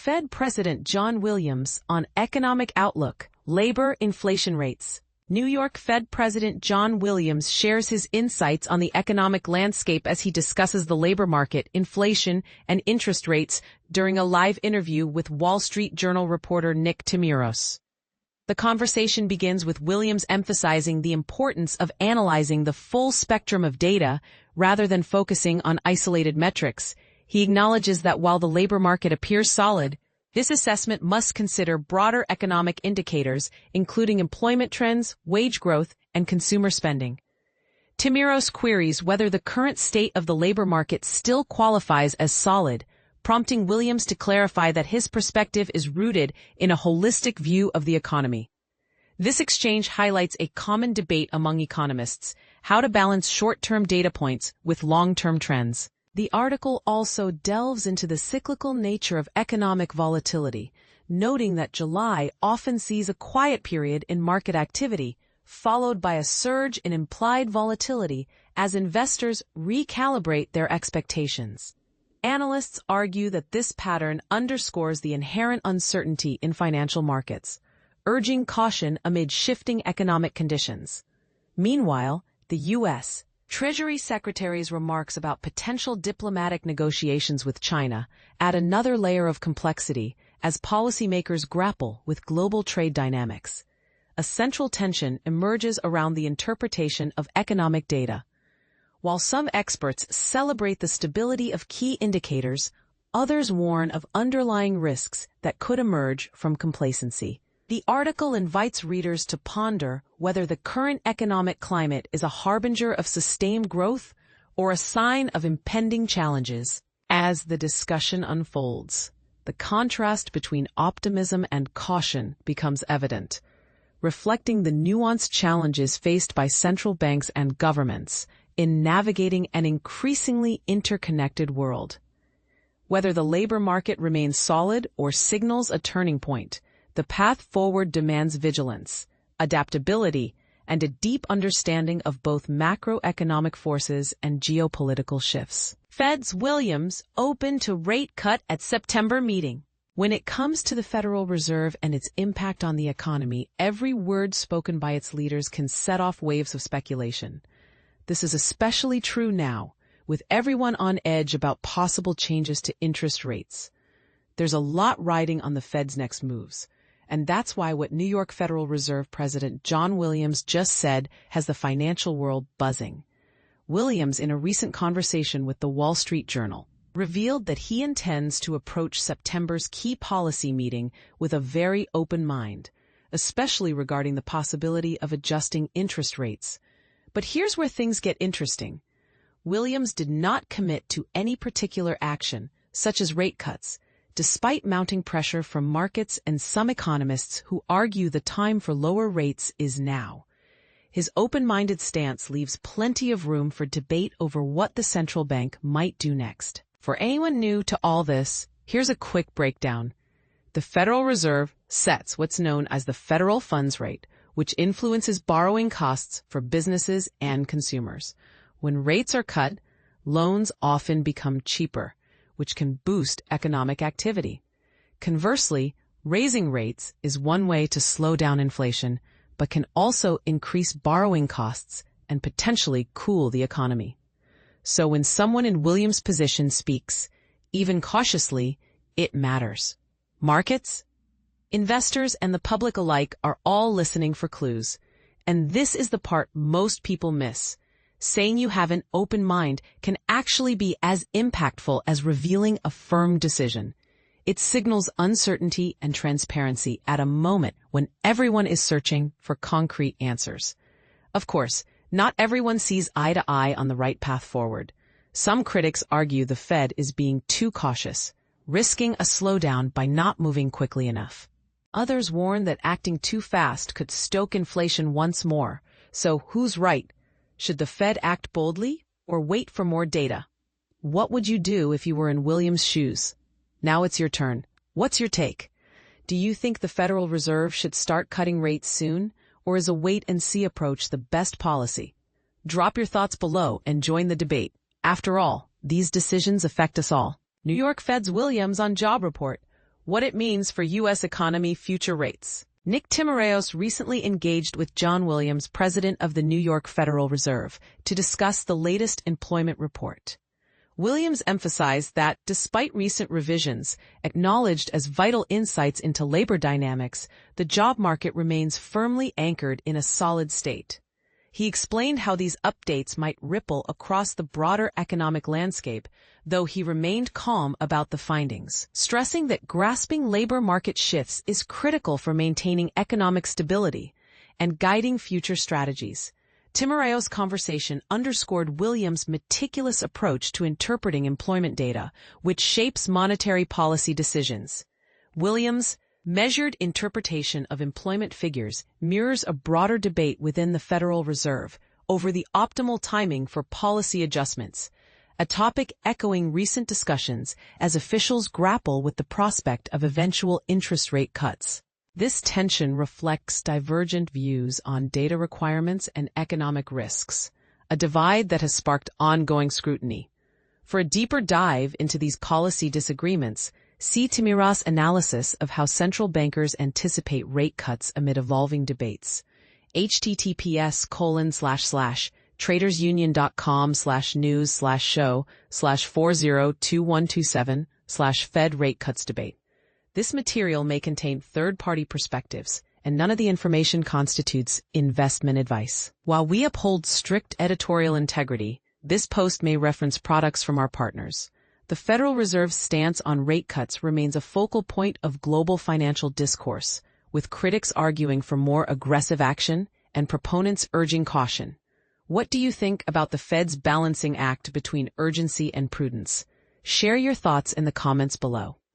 Fed President John Williams on economic outlook, labor, inflation rates. New York Fed President John Williams shares his insights on the economic landscape as he discusses the labor market, inflation, and interest rates during a live interview with Wall Street Journal reporter Nick Timiraos. The conversation begins with Williams emphasizing the importance of analyzing the full spectrum of data rather than focusing on isolated metrics. He acknowledges that while the labor market appears solid, this assessment must consider broader economic indicators, including employment trends, wage growth, and consumer spending. Timiraos queries whether the current state of the labor market still qualifies as solid, prompting Williams to clarify that his perspective is rooted in a holistic view of the economy. This exchange highlights a common debate among economists: how to balance short-term data points with long-term trends. The article also delves into the cyclical nature of economic volatility, noting that July often sees a quiet period in market activity, followed by a surge in implied volatility as investors recalibrate their expectations. Analysts argue that this pattern underscores the inherent uncertainty in financial markets, urging caution amid shifting economic conditions. Meanwhile, the U.S. Treasury Secretary's remarks about potential diplomatic negotiations with China add another layer of complexity as policymakers grapple with global trade dynamics. A central tension emerges around the interpretation of economic data. While some experts celebrate the stability of key indicators, others warn of underlying risks that could emerge from complacency. The article invites readers to ponder whether the current economic climate is a harbinger of sustained growth or a sign of impending challenges. As the discussion unfolds, the contrast between optimism and caution becomes evident, reflecting the nuanced challenges faced by central banks and governments in navigating an increasingly interconnected world. Whether the labor market remains solid or signals a turning point, the path forward demands vigilance, adaptability, and a deep understanding of both macroeconomic forces and geopolitical shifts. Fed's Williams open to rate cut at September meeting. When it comes to the Federal Reserve and its impact on the economy, every word spoken by its leaders can set off waves of speculation. This is especially true now, with everyone on edge about possible changes to interest rates. There's a lot riding on the Fed's next moves. And that's why what New York Federal Reserve President John Williams just said has the financial world buzzing. Williams, in a recent conversation with the Wall Street Journal, revealed that he intends to approach September's key policy meeting with a very open mind, especially regarding the possibility of adjusting interest rates. But here's where things get interesting. Williams did not commit to any particular action, such as rate cuts, despite mounting pressure from markets and some economists who argue the time for lower rates is now. His open-minded stance leaves plenty of room for debate over what the central bank might do next. For anyone new to all this, here's a quick breakdown. The Federal Reserve sets what's known as the federal funds rate, which influences borrowing costs for businesses and consumers. When rates are cut, loans often become cheaper, which can boost economic activity. Conversely, raising rates is one way to slow down inflation, but can also increase borrowing costs and potentially cool the economy. So when someone in Williams' position speaks, even cautiously, it matters. Markets, investors, and the public alike are all listening for clues. And this is the part most people miss. Saying you have an open mind can actually be as impactful as revealing a firm decision. It signals uncertainty and transparency at a moment when everyone is searching for concrete answers. Of course, not everyone sees eye to eye on the right path forward. Some critics argue the Fed is being too cautious, risking a slowdown by not moving quickly enough. Others warn that acting too fast could stoke inflation once more. So who's right? Should the Fed act boldly or wait for more data? What would you do if you were in Williams' shoes? Now it's your turn. What's your take? Do you think the Federal Reserve should start cutting rates soon, or is a wait-and-see approach the best policy? Drop your thoughts below and join the debate. After all, these decisions affect us all. New York Fed's Williams on Job Report. What it means for U.S. economy future rates. Nick Timiraos recently engaged with John Williams, president of the New York Federal Reserve, to discuss the latest employment report. Williams emphasized that, despite recent revisions, acknowledged as vital insights into labor dynamics, the job market remains firmly anchored in a solid state. He explained how these updates might ripple across the broader economic landscape, though he remained calm about the findings, stressing that grasping labor market shifts is critical for maintaining economic stability and guiding future strategies. Timiraos' conversation underscored Williams' meticulous approach to interpreting employment data, which shapes monetary policy decisions. Williams' measured interpretation of employment figures mirrors a broader debate within the Federal Reserve over the optimal timing for policy adjustments, a topic echoing recent discussions as officials grapple with the prospect of eventual interest rate cuts. This tension reflects divergent views on data requirements and economic risks, a divide that has sparked ongoing scrutiny. For a deeper dive into these policy disagreements, see Timiraos' analysis of how central bankers anticipate rate cuts amid evolving debates. https://tradersunion.com/news/show/402127/Fed rate cuts debate. This material may contain third-party perspectives, and none of the information constitutes investment advice. While we uphold strict editorial integrity, this post may reference products from our partners. The Federal Reserve's stance on rate cuts remains a focal point of global financial discourse, with critics arguing for more aggressive action and proponents urging caution. What do you think about the Fed's balancing act between urgency and prudence? Share your thoughts in the comments below.